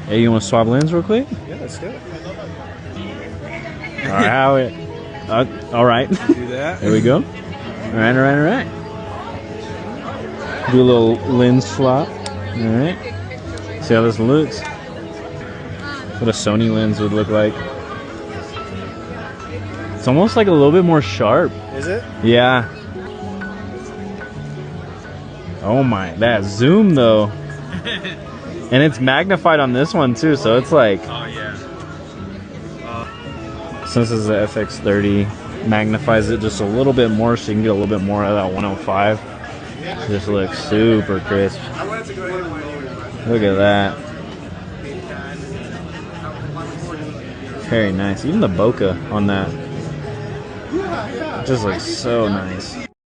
Hey, you want to swap lens real quick? Yeah, let's do it. All right, how it? All right. Do that. There we go. All right, all right, all right. Do a little lens swap. All right. See how this looks. What a Sony lens would look like. It's almost like a little bit more sharp. Is it? Yeah. Oh my, that zoom though. And it's magnified on this one too, so it's like. Oh yeah. Since it's the FX30, magnifies it just a little bit more so you can get a little bit more of that 105. Just looks super crisp. Look at that. Very nice. Even the bokeh on that just looks so nice.